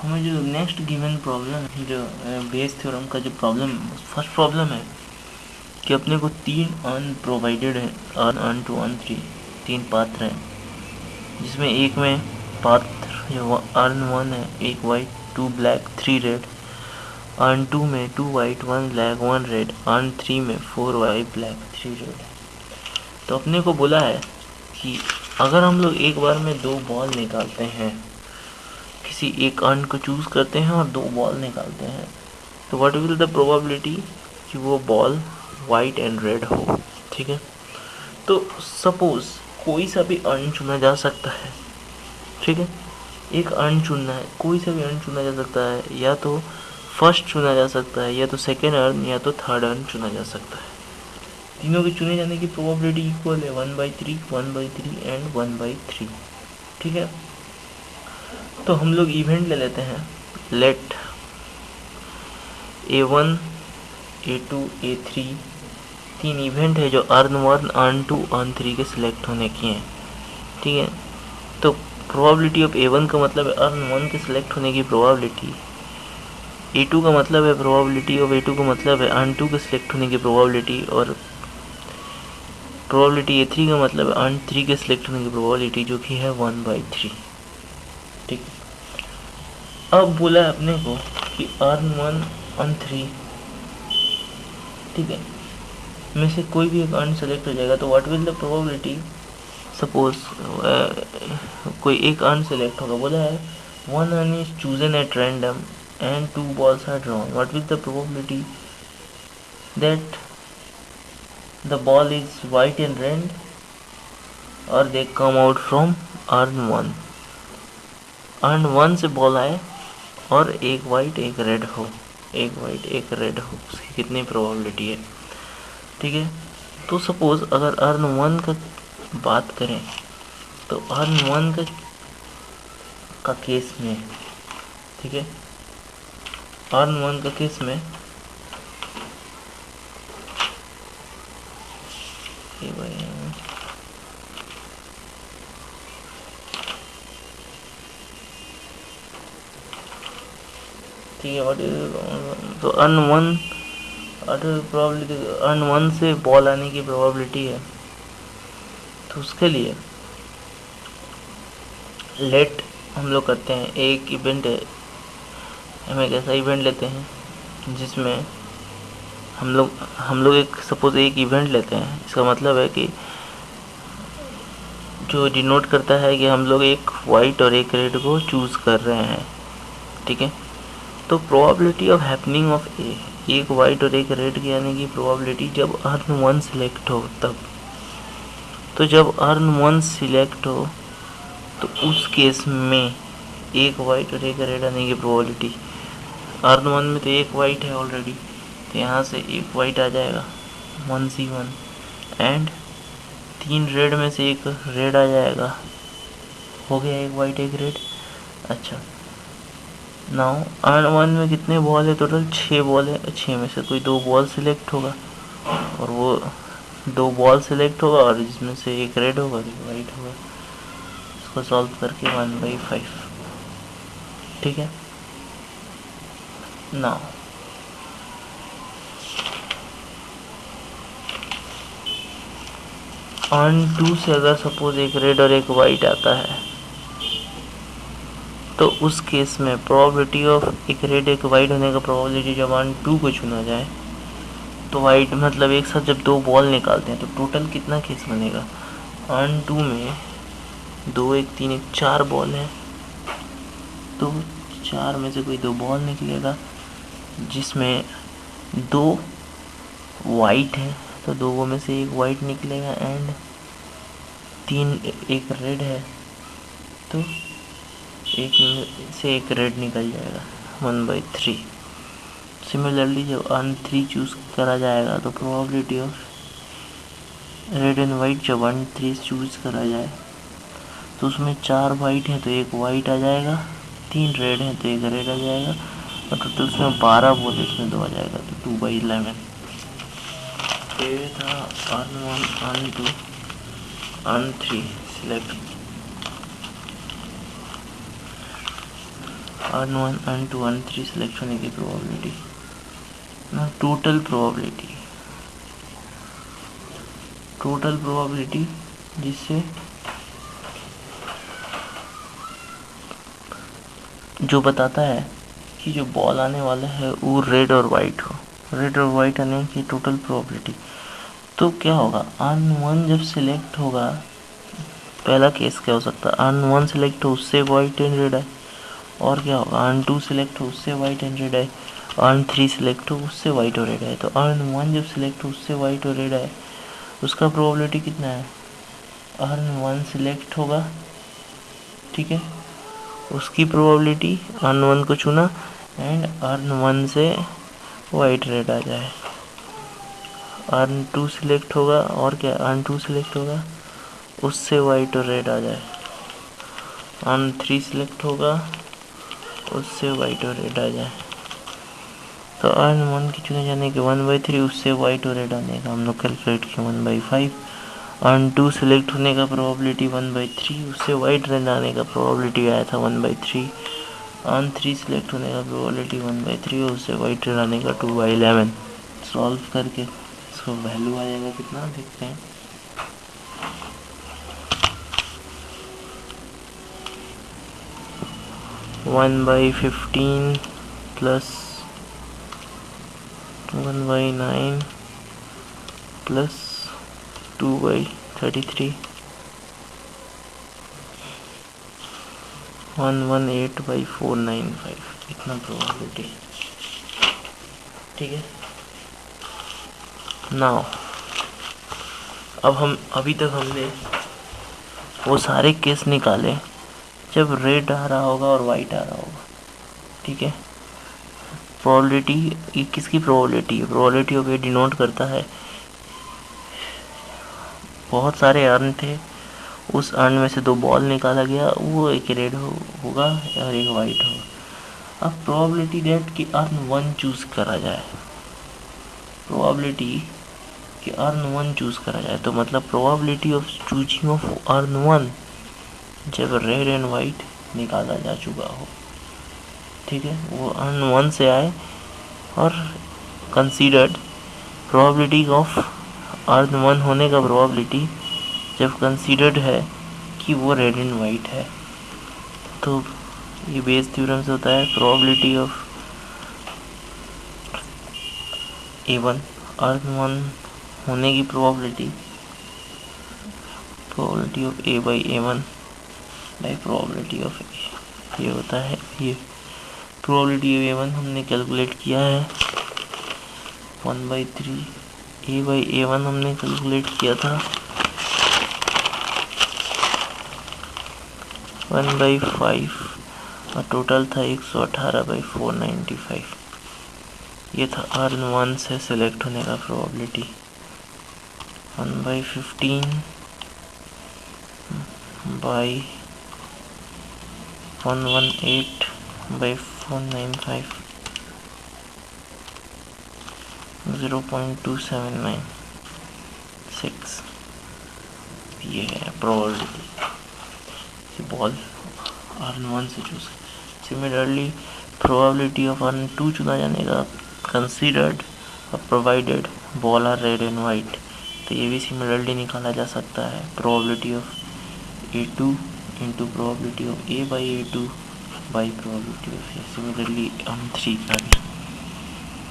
हमें जो next given problem है, जो बेस थ्योरम का जो प्रॉब्लम, फर्स्ट प्रॉब्लम है कि अपने को 3 अर्न प्रोवाइडेड है, अर्न 2 अर्न 3, 3 पात्र हैं, जिसमें एक में पात्र जो अर्न 1 है, 1 वाइट 2 ब्लैक 3 रेड, अर्न 2 में 2 वाइट 1 ब्लैक 1 रेड, अर्न 3 में 4 वाइट ब्लैक 3 रेड। तो अपने को बोला है कि अगर हम लोग एक बार में 2 बॉल निकालते हैं, किसी एक अर्न को चूज़ करते हैं और 2 बॉल निकालते हैं, तो व्हाट विल द प्रोबेबिलिटी कि वो बॉल वाइट एंड रेड हो। ठीक है, तो सपोज कोई सा भी अर्न चुना जा सकता है। ठीक है, एक अर्न चुनना है, कोई सा भी अर्न चुना जा सकता है, या तो फर्स्ट चुना जा सकता है, या तो सेकेंड अर्न, या तो थर्ड अर्न चुना जा सकता है। तीनों के चुने जाने की प्रोबेबिलिटी इक्वल है 1/3, 1/3 एंड 1/3। ठीक है, तो हम लोग इवेंट ले लेते हैं। Late A1 A2 A3 3 event है जो अर्न 1 अर्न 2 अर्न 3 के सिलेक्ट होने की हैं। ठीक है, तो प्रोबेबिलिटी ऑफ A1 का मतलब है अर्न 1 के सिलेक्ट होने की प्रोबेबिलिटी, A2 का मतलब है प्रोबेबिलिटी ऑफ A2 का मतलब है अर्न 2 के सिलेक्ट होने की प्रोबेबिलिटी, और प्रोबेबिलिटी A3 का मतलब है अर्न 3 के सिलेक्ट होने की प्रोबेबिलिटी, जो कि है 1/3। ठीक, अब बोला है अपने को कि अर्न 1 अर्न 3, ठीक है, में से कोई भी एक अर्न सेलेक्ट हो जाएगा, तो what will the probability, suppose कोई एक अर्न सेलेक्ट होगा, बोला है 1 earn is chosen at random and 2 balls are drawn, what will the probability that the ball is white and red or they come out from earn 1। Earn 1 से ball आए और एक white एक red हो, एक वाइट एक red हो, उसकी कितनी प्रोबेबिलिटी है। ठीक है, तो सपोज अगर अर्न 1 का बात करें, तो अर्न 1 का केस में, ठीक है, अर्न 1 का केस में ठीक है, तो अर्न 1 प्रोबेबिलिटी, अर्न 1 से बॉल आने की प्रोबेबिलिटी है, तो उसके लिए लेट हम लोग करते हैं, एक इवेंट है, हम एक ऐसा इवेंट लेते हैं जिसमें हम लोग एक सपोज एक इवेंट लेते हैं। इसका मतलब है कि जो डिनोट करता है कि हम लोग एक वाइट और एक रेड को चूज़ कर रहे हैं। ठीक है, तो प्रोबेबिलिटी ऑफ हैपनिंग ऑफ एक वाइट और एक रेड के आने की प्रोबेबिलिटी जब अर्न 1 सिलेक्ट हो तब, तो जब अर्न 1 सिलेक्ट हो तो उस केस में एक वाइट और एक रेड आने की प्रोबेबिलिटी, अर्न 1 में तो एक वाइट है ऑलरेडी, तो यहाँ से एक वाइट आ जाएगा 1C1, एंड 3 रेड में से एक रेड आ जाएगा, हो गया एक वाइट एक रेड। अच्छा, नाउ अर्न 1 में कितने बॉल है, टोटल 6 बॉल है, 6 में से कोई 2 बॉल सिलेक्ट होगा, और वो 2 बॉल सिलेक्ट होगा, और जिसमें से एक रेड होगा एक वाइट होगा। इसको सॉल्व करके 1/5। ठीक है, नाउ अर्न 2 से अगर सपोज एक रेड और एक वाइट आता है, तो उस केस में प्रोबेबिलिटी ऑफ एक रेड एक वाइट होने का प्रोबेबिलिटी जब अर्न 2 को चुना जाए, तो वाइट मतलब एक साथ जब 2 बॉल निकालते हैं तो टोटल कितना केस बनेगा, अर्न 2 में 2 1 3 1 4 बॉल है, तो 4 में से कोई 2 बॉल निकलेगा, जिसमें 2 वाइट है, तो 2 में से एक वाइट निकलेगा, एंड 3 एक रेड है, तो एक में से एक रेड निकल जाएगा 1/3। सिमिलरली जब अर्न 3 चूज़ करा जाएगा, तो probability of red and white जब अर्न 3 चूज़ करा जाए, तो उसमें 4 वाइट हैं तो एक वाइट आ जाएगा, 3 रेड हैं तो एक रेड आ जाएगा, और टोटल उसमें 12 बॉल, इसमें 2 आ जाएगा, तो 2/11। ये था earn 1 earn 2 earn 3 select. Earn 1 earn 2 earn 3 select होने की प्रोबेबिलिटी ना टोटल प्रोबेबिलिटी जिससे जो बताता है कि जो बॉल आने वाला है वो रेड और वाइट हो, रेड और वाइट आने की टोटल प्रोबेबिलिटी। तो क्या होगा, अर्न 1 जब सिलेक्ट होगा, पहला केस क्या हो सकता है, अर्न 1 सिलेक्ट हो उससे वाइट एंड रेड है, और क्या होगा अर्न 2 सिलेक्ट हो उससे वाइट एंड रेड है, अर्न 3 सिलेक्ट हो उससे वाइट और रेड है। तो अर्न 1 जब सिलेक्ट हो उससे वाइट और रेड है, उसका प्रोबेबिलिटी कितना है, अर्न 1 सिलेक्ट होगा, ठीक है, उसकी प्रोबेबिलिटी अर्न 1 को चुना एंड अर्न 1 से वाइट रेड आ जाए। अर्न 2 सिलेक्ट होगा, और क्या अर्न 2 सिलेक्ट होगा उससे वाइट और रेड आ जाए। अर्न 3 सिलेक्ट होगा उससे वाइट और रेड आ जाए। तो अर्न 1 की चुने जाने के 1/3 उससे वाइट और रेड आने का हम लोग कैलकुलेट किया 1/5। अर्न 2 सिलेक्ट होने का प्रोबेबिलिटी 1/3 उससे वाइट रेड आने का प्रोबेबिलिटी आया था 1/3। अर्न 3 सिलेक्ट होने का प्रोबेबिलिटी 1/3 उससे वाइट रेड आने का 2/11। सॉल्व करके इसको वैल्यू आ जाएगा कितना देखते हैं। वन बाई 15 प्लस 1/9 प्लस 2/33 118/495 इतना प्रोबेबिलिटी, ठीक है। नाउ अब अभी तक हमने वो सारे केस निकाले जब रेड आ रहा होगा और वाइट आ रहा होगा, ठीक है। प्रोबेबिलिटी ये किसकी प्रोबेबिलिटी है, प्रोबेबिलिटी ऑफ ए डिनोट करता है बहुत सारे अर्न थे, उस अर्न में से 2 बॉल निकाला गया, वो एक रेड होगा और एक वाइट होगा। अब प्रोबेबिलिटी डेट कि अर्न 1 चूज करा जाए, प्रोबेबिलिटी कि अर्न 1 चूज करा जाए, तो मतलब probability of choosing of earn 1 जब रेड एंड वाइट निकाला जा चुका हो, ठीक है, वो अर्न 1 से आए और कंसीडर्ड प्रोबेबिलिटी ऑफ अर्न 1 होने का प्रोबेबिलिटी जब कंसीडर्ड है कि वो रेड एंड वाइट है, तो ये बेस थ्योरम से होता है प्रोबेबिलिटी ऑफ A1 अर्न 1 होने की probability of A/A1 by probability of A, ये होता है। ये प्रोबेबिलिटी ऑफ A1 हमने कैलकुलेट किया है 1/3, A/A1 हमने कैलकुलेट किया था 1/5 और टोटल था 118/495। ये था अर्न 1 से सिलेक्ट होने का प्रोबेबिलिटी 1/15 बाई 118/495 0.2796, ये है प्रोबेबिलिटी बॉल अर्न 1 से choose. Similarly probability of urn 2 चुना जाने का considered provided ball are red and white, तो ये भी सिमिलरली निकाला जा सकता है probability of A2 into probability of A/A2 by probability of A। Similarly urn 3 का भी